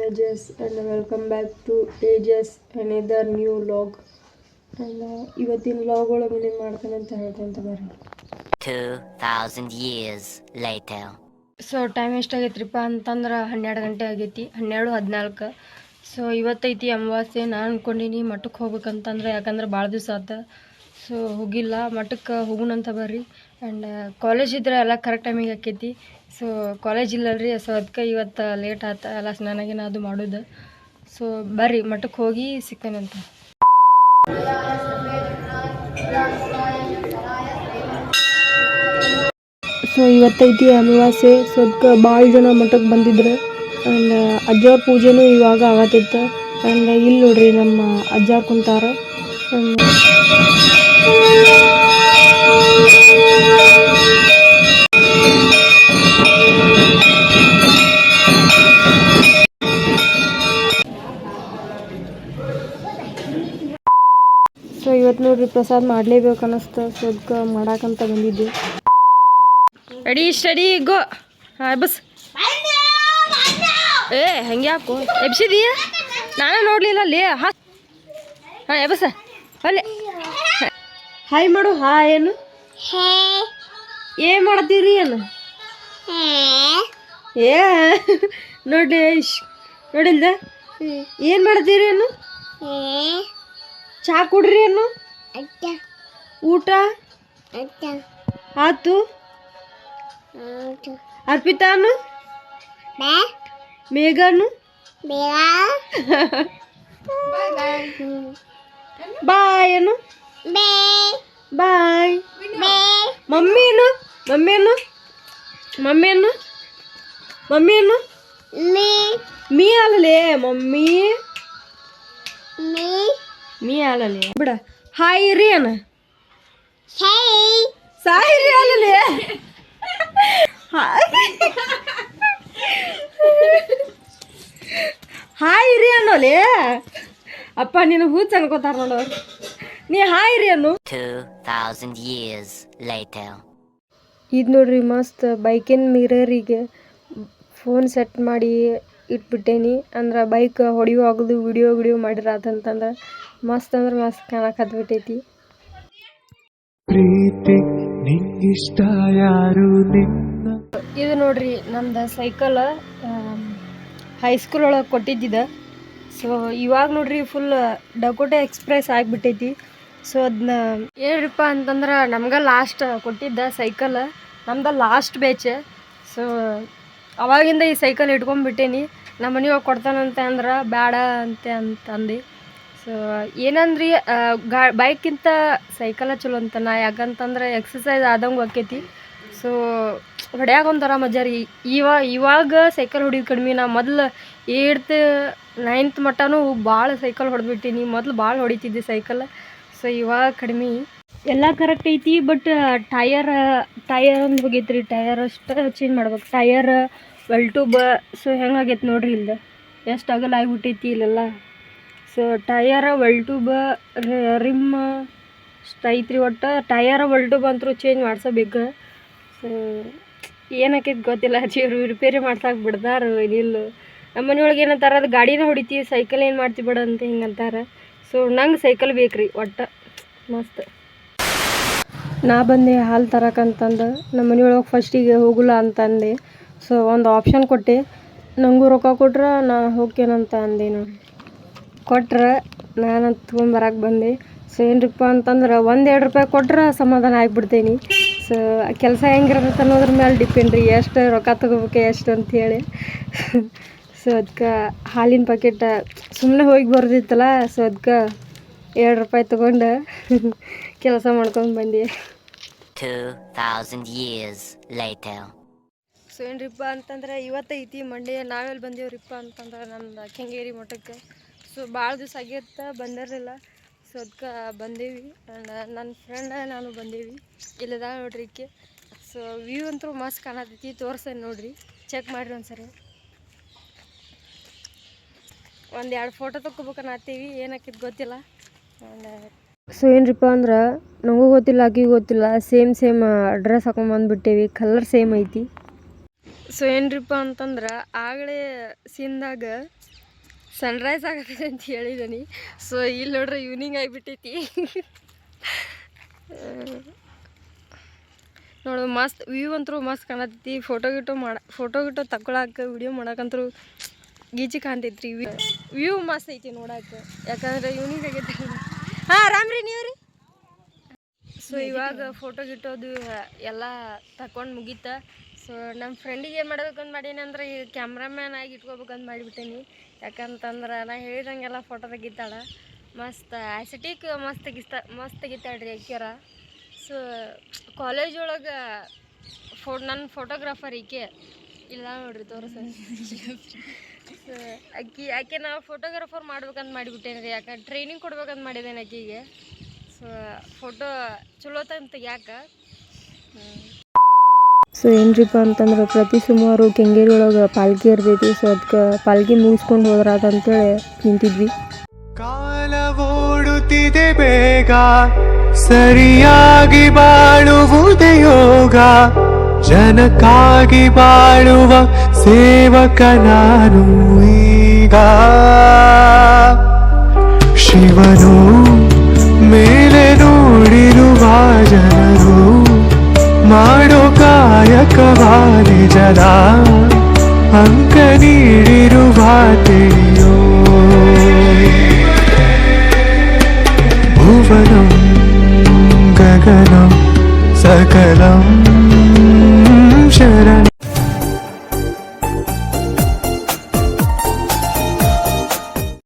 Tejas and welcome back to Tejas another new vlog. And ಇವತ್ತಿನ vlog ಒಳಗೆ ಏನೇನು ಮಾಡ್ತಾನೆ ಅಂತ ಹೇಳ್ತೇನೆ ಬರ್ರಿ. 2000 years later. ಸೊ ಟೈಮ್ ಎಷ್ಟಾಗೈತ್ರಿಪ್ಪ ಅಂತಂದ್ರೆ 12 ಗಂಟೆ ಆಗೈತಿ, 12:14. ಸೊ ಇವತ್ತೈತಿ ಅಮಾವಾಸ್ಯೆ. ನಾನು ಅಂದ್ಕೊಂಡಿನಿ ಮಠಕ್ಕೆ ಹೋಗ್ಬೇಕಂತಂದ್ರೆ, ಯಾಕಂದ್ರೆ ಭಾಳ ದಿವಸ ಆತ. ಸೊ ಹೋಗಿಲ್ಲ, ಮಠಕ್ಕೆ ಹೋಗೋಣಂತ ಬರ್ರಿ. ಆ್ಯಂಡ್ ಕಾಲೇಜ್ ಇದ್ರೆ ಎಲ್ಲ ಕರೆಕ್ಟ್ ಟೈಮಿಗೆ ಆಕೈತಿ. ಸೊ ಕಾಲೇಜ್ ಇಲ್ಲಲ್ರಿ, ಸೊ ಅದಕ್ಕೆ ಇವತ್ತು ಲೇಟ್ ಆತ ಎಲ್ಲ ಸ್ನಾನಾಗಿನ ಅದು ಮಾಡೋದು. ಸೊ ಬರ್ರಿ ಮಠಕ್ಕೆ ಹೋಗಿ ಸಿಗ್ತೇನಂತ. ಸೊ ಇವತ್ತೈತಿ ಅಮಾವಾಸ್ಯೆ. ಸೊ ಅದಕ್ಕೆ ಭಾಳ ಜನ ಮಠಕ್ಕೆ ಬಂದಿದ್ರು. ಆ್ಯಂಡ್ ಅಜ್ಜ ಪೂಜೆನೂ ಇವಾಗ ಆಗತ್ತಿತ್ತು. ಆ್ಯಂಡ್ ಇಲ್ಲಿ ನೋಡ್ರಿ ನಮ್ಮ ಅಜ್ಜ ಕುಂತಾರ. ಸೊ ಇವತ್ತು ನೋಡ್ರಿ ಪ್ರಸಾದ ಮಾಡಲೇಬೇಕು ಅನ್ನಿಸ್ತು. ಸೊ ಅದಕ್ಕೆ ಮಾಡಾಕಂತ ಬಂದಿದ್ದೆ. ರೆಡಿ ಸ್ಟಡಿ ಗೋ. ಹಾಂ ಬಸ್. ಏ ಹಂಗೆ ಯಾಕೋ ಎಬ್ಸಿದೀಯ? ನಾನೇ ನೋಡಲಿಲ್ಲ ಅಲ್ಲಿ. ಹಾಂ ಎಬಸ ಅಲ್ಲೇ ಹಾಯ್ ಮಾಡು. ಹಾಯ್ ಏನು ಏನು ಮಾಡತ್ತೀರಿ ಏನು? ಏ ನೋಡಿ ನೋಡಿಲ್ದ ಏನು ಮಾಡತ್ತೀರಿ ಏನು? ಚಾ ಕುಡ್ರಿ ಏನು? ಊಟ ಆತು? ಅರ್ಪಿತಾನು ಮೇಘನು ಬಾಯ್ ಏನು? ಬಾಯ್. ಮಮ್ಮಿ ಏನು? ಮಮ್ಮಿ ಏನು? ಮಮ್ಮಿ ಏನು? ಮಮ್ಮಿ ಏನು? ಮೀ ಅಲ್ಲಲೇ ಮಮ್ಮಿ, ಮೀ ಅಲ್ಲಲೇ ಬಿಡ. ಹಾಯ್ ರೀ ಅನ ಸಾಯಿ ರೀ ಅಲ್ಲಲೇ. ಹಾಯ್ ರೀ ಅನ್ನೋಲೇ. ಅಪ್ಪ ನೀನು ಹೂಚ್ ಅನ್ಕೋತಾರ ನೋಡೋರು. ನೀ ಹಾಯ್ ರೀ ಅನ್ನು. 2000 years later. ಇದು ನೋಡ್ರಿ ಮಸ್ತ್ ಬೈಕಿನ ಮಿರರಿಗೆ ಫೋನ್ ಸೆಟ್ ಮಾಡಿ ಇಟ್ಬಿಟ್ಟೇನಿ. ಅಂದ್ರೆ ಬೈಕ್ ಹೊಡಿಯುವಾಗದು ವಿಡಿಯೋ ಮಾಡಿರಾತಂತಂದ್ರೆ ಮಸ್ತ್ ಅಂದ್ರೆ ಮಸ್ತ್ ಕಾಣಕತ್ಬಿಟ್ಟೈತಿ. ಇದು ನೋಡ್ರಿ ನಮ್ದು ಸೈಕಲ್ ಹೈಸ್ಕೂಲ್ ಒಳಗೆ ಕೊಟ್ಟಿದ್ದಿದೆ. ಸೊ ಇವಾಗ ನೋಡ್ರಿ ಫುಲ್ ಡಕೋಟಾ ಎಕ್ಸ್ಪ್ರೆಸ್ ಆಗಿಬಿಟ್ಟೈತಿ. ಸೊ ಅದನ್ನ ಏನ್ರಿಪ್ಪ ಅಂತಂದ್ರೆ ನಮ್ಗೆ ಲಾಸ್ಟ್ ಕೊಟ್ಟಿದ್ದ ಸೈಕಲ್, ನಮ್ದು ಲಾಸ್ಟ್ ಬ್ಯಾಚ್. ಸೊ ಅವಾಗಿಂದ ಈ ಸೈಕಲ್ ಇಟ್ಕೊಂಡ್ಬಿಟ್ಟೇನಿ. ನಮ್ಮ ಮನೆಯೊಳಗೆ ಕೊಡ್ತಾನಂತೆ ಅಂದ್ರೆ ಬೇಡ ಅಂತಂದು. ಸೊ ಏನಂದ್ರಿ ಬೈಕ್ಕಿಂತ ಸೈಕಲ ಚಲೋ ಅಂತಾನ. ಯಾಕಂತಂದ್ರೆ ಎಕ್ಸಸೈಸ್ ಆದಂಗೆ ಆಕೈತಿ. ಸೊ ಹೊಡ್ಯಾಗ ಒಂಥರ ಮಜಾ ರೀ. ಇವಾಗ ಸೈಕಲ್ ಹೊಡಿಯೋದು ಕಡಿಮೆ. ನಾ ಮೊದಲು 8th 9th ಮಟ್ಟನೂ ಭಾಳ ಸೈಕಲ್ ಹೊಡೆದ್ಬಿಟ್ಟಿನಿ. ಮೊದಲು ಭಾಳ ಹೊಡಿತಿದ್ದೆ ಸೈಕಲ್. ಸೊ ಇವಾಗ ಕಡಿಮೆ. ಎಲ್ಲ ಕರೆಕ್ಟ್ ಐತಿ, ಬಟ್ ಟಯರ್ ಒಂದು ಹೋಗೈತ್ರಿ. ಟಯರ್ ಅಷ್ಟು ಚೇಂಜ್ ಮಾಡ್ಬೇಕು. ಟಯರ್ ವೆಲ್ ಟ್ಯೂಬ್ ಸೊ ಹೆಂಗಾಗೈತೆ ನೋಡ್ರಿ ಇಲ್ದ ಎಷ್ಟು ಅಗಲ ಆಗಿಬಿಟ್ಟೈತಿ ಇಲ್ಲೆಲ್ಲ. So tyre wheel tube rim ಅಷ್ಟು ಐತ್ರಿ. ಒಟ್ಟು ಟಯರ್ ವೆಲ್ ಟ್ಯೂಬ್ ಅಂತೂ ಚೇಂಜ್ ಮಾಡ್ಸಬೇಕು. ಸೊ ಏನಾಕೈತಿ ಗೊತ್ತಿಲ್ಲ. ರಿಪೇರಿ ಮಾಡ್ಸಕ್ಕೆ ಬಿಡ್ದಾರ ಇಲ್ಲ. ನಮ್ಮ ಮನೆಯೊಳಗೆ ಏನಂತಾರೆ, ಅದು ಗಾಡಿನ ಹೊಡಿತೀವಿ ಸೈಕಲ್ ಏನು ಮಾಡ್ತೀವಿ ಬಿಡ ಅಂತ ಹಿಂಗಂತಾರೆ. ಸೊ ನಂಗೆ ಸೈಕಲ್ ಬೇಕ್ರಿ ಒಟ್ಟು ಮಸ್ತ್. ನಾ ಬಂದೆ ಹಾಲು ತರಕಂತಂದು. ನಮ್ಮ ಮನೆಯೊಳಗೆ ಫಸ್ಟಿಗೆ ಹೋಗಲ್ಲ ಅಂತಂದೆ. ಸೊ ಒಂದು ಆಪ್ಷನ್ ಕೊಟ್ಟೆ. ನನಗೂ ರೊಕ್ಕ ಕೊಟ್ರೆ ನಾ ಹೋಗ್ತೇನಂತ ಅಂದೆ. ನೋಡಿ ಕೊಟ್ರೆ ನಾನು ತೊಗೊಂಬರಕ್ಕೆ ಬಂದೆ. ಸೊ ಏನ್ರಿಪ್ಪ ಅಂತಂದ್ರೆ 1-2 ರೂಪಾಯಿ ಕೊಟ್ರೆ ಸಮಾಧಾನ ಆಗಿಬಿಡ್ತೇನೆ. ಸೊ ಕೆಲಸ ಹೆಂಗಿರುತ್ತೆ ಅನ್ನೋದ್ರ ಮೇಲೆ ಡಿಪೆಂಡ್ ರೀ, ಎಷ್ಟು ರೊಕ್ಕ ತೊಗೋಬೇಕು ಎಷ್ಟು ಅಂಥೇಳಿ. ಸೊ ಅದಕ್ಕೆ ಹಾಲಿನ ಪ್ಯಾಕೆಟ್ ಸುಮ್ಮನೆ ಹೋಗಿ ಬರ್ದಿತ್ತಲ್ಲ. ಸೊ ಅದಕ್ಕೆ 2 ರೂಪಾಯಿ ತೊಗೊಂಡು ಕೆಲಸ ಮಾಡ್ಕೊಂಡು ಬಂದೆ. 2000 years later. ಸೊ ಏನ್ರಿಪ್ಪ ಅಂತಂದ್ರೆ ಇವತ್ತೈತಿ ಮಂಡೇ. ನಾವೆಲ್ಲಿ ಬಂದೇವ್ರಿಪ್ಪ ಅಂತಂದ್ರೆ ನಮ್ದು ಕೆಂಗೇರಿ ಮಠಕ್ಕೆ. ಸೊ ಭಾಳ ದಿವಸ ಆಗಿತ್ತು ಬಂದಿರಲಿಲ್ಲ. ಸೊ ಅದಕ್ಕೆ ಬಂದೇವಿ. ಆ್ಯಂಡ್ ನನ್ನ ಫ್ರೆಂಡ್ ನಾನು ಬಂದೇವಿ. ಇಲ್ಲದ ನೋಡ್ರಿ ಈಕೆ. ಸೊ ವ್ಯೂ ಅಂತೂ ಮಸ್ತ್ ಕಾಣತೈತಿ. ತೋರ್ಸೇನೆ ನೋಡ್ರಿ, ಚೆಕ್ ಮಾಡಿರಿ ಒಂದ್ಸರಿ. 1-2 ಫೋಟೋ ತೊಗೋಬೇಕನ್ನತ್ತೀವಿ, ಏನಾಕಿತ್ತು ಗೊತ್ತಿಲ್ಲ. ಆ್ಯಂಡ್ ಸೊ ಏನ್ರಿಪ್ಪ ಅಂದ್ರೆ ನನಗೂ ಗೊತ್ತಿಲ್ಲ ಆಕಿಗೂ ಗೊತ್ತಿಲ್ಲ, ಸೇಮ್ ಡ್ರೆಸ್ ಹಾಕೊಂಡ್ಬಂದ್ಬಿಟ್ಟೇವಿ. ಕಲರ್ ಸೇಮ್ ಐತಿ. ಸೊ ಏನ್ರಿಪ್ಪ ಅಂತಂದ್ರೆ ಆಗಲೇ ಸೀನ್ದಾಗ ಸನ್ರೈಸ್ ಆಗತ್ತೆ ಅಂತ ಹೇಳಿದ್ದೀನಿ. ಸೊ ಇಲ್ಲಿ ನೋಡ್ರಿ ಈವ್ನಿಂಗ್ ಆಗಿಬಿಟ್ಟೈತಿ. ನೋಡೋದು ಮಸ್ತ್ ವ್ಯೂ ಅಂತೂ ಮಸ್ತ್ ಕಾಣತೈತಿ. ಫೋಟೋ ಗಿಟೋ ತಗೊಳಕ್ಕೆ ವಿಡಿಯೋ ಮಾಡಕ್ಕಂತೂ ಗೀಚಿ ಕಾಣ್ತೈತ್ರಿ. ವ್ಯೂ ಮಸ್ತ್ ಐತಿ ನೋಡಕ್ಕೆ, ಯಾಕಂದ್ರೆ ಈವ್ನಿಂಗ್ ಆಗೈತಿ. ಹಾಂ ಆರಾಮ್ರಿ ನೀವು ರೀ. ಸೊ ಇವಾಗ ಫೋಟೋ ಗಿಟ್ಟೋದು ಎಲ್ಲ ತಗೊಂಡು ಮುಗೀತ. ಸೊ ನಮ್ಮ ಫ್ರೆಂಡಿಗೆ ಏನು ಮಾಡ್ಬೇಕಂತ ಮಾಡೀನಿ ಅಂದ್ರೆ ಈ ಕ್ಯಾಮ್ರಾಮ್ಯಾನ್ ಆಗಿ ಇಟ್ಕೋಬೇಕಂತ ಮಾಡಿಬಿಟ್ಟೇನಿ. ಯಾಕಂತಂದ್ರೆ ನಾ ಹೇಳಿದಂಗೆಲ್ಲ ಫೋಟೋ ತೆಗಿತಾಳೆ, ಮಸ್ತ್ ಆ್ಯಸಿಟಿಕ್ ಮಸ್ತ್ ತೆಗಿತಾಳ್ರಿ ಆಕ್ಯಾರ. ಸೊ ಕಾಲೇಜ್ ಒಳಗೆ ನನ್ನ ಫೋಟೋಗ್ರಾಫರ್ ಈಕೆ ಇಲ್ಲ ನೋಡ್ರಿ ತೋರಿಸ. ಸೊ ಆಕೆ ನಾವು ಫೋಟೋಗ್ರಾಫರ್ ಮಾಡ್ಬೇಕಂತ ಮಾಡಿಬಿಟ್ಟೇನೆ ರೀ. ಯಾಕೆ ಟ್ರೈನಿಂಗ್ ಕೊಡ್ಬೇಕಂತ ಮಾಡಿದ್ದೇನೆ ಆಕೆಗೆ. ಸೊ ಫೋಟೋ ಚಲೋ ತಂತ ಯಾಕೆ. ಸೊ ಏನ್ರಿಪ್ಪ ಅಂತಂದ್ರೆ ಪ್ರತಿ ಸುಮಾರು ಕೆಂಗೇರಿ ಒಳಗೆ ಪಾಲ್ಕಿ ಇರ್ತೈತಿ. ಸೊ ಅದಕ್ಕೆ ಪಾಲ್ಕಿ ಮುಗಿಸ್ಕೊಂಡು ಹೋದ್ರಾತಂತೇಳಿ ನಿಂತಿದ್ವಿ. ಕಾಲ ಓಡುತ್ತಿದೆ ಬೇಗ, ಸರಿಯಾಗಿ ಬಾಳುವುದೇ ಯೋಗ, ಜನಕ್ಕಾಗಿ ಬಾಳುವ ಸೇವಕ ನಾನು ಈಗ. ಶಿವನು ಮೇಲೆ ನೋಡಿರುವ ಜನರು ಮಾಡೋ ಕಾಯಕವಾನೆ ಜನ ಅಂಕ ನೀಡಿರುವ ತಿಳಿ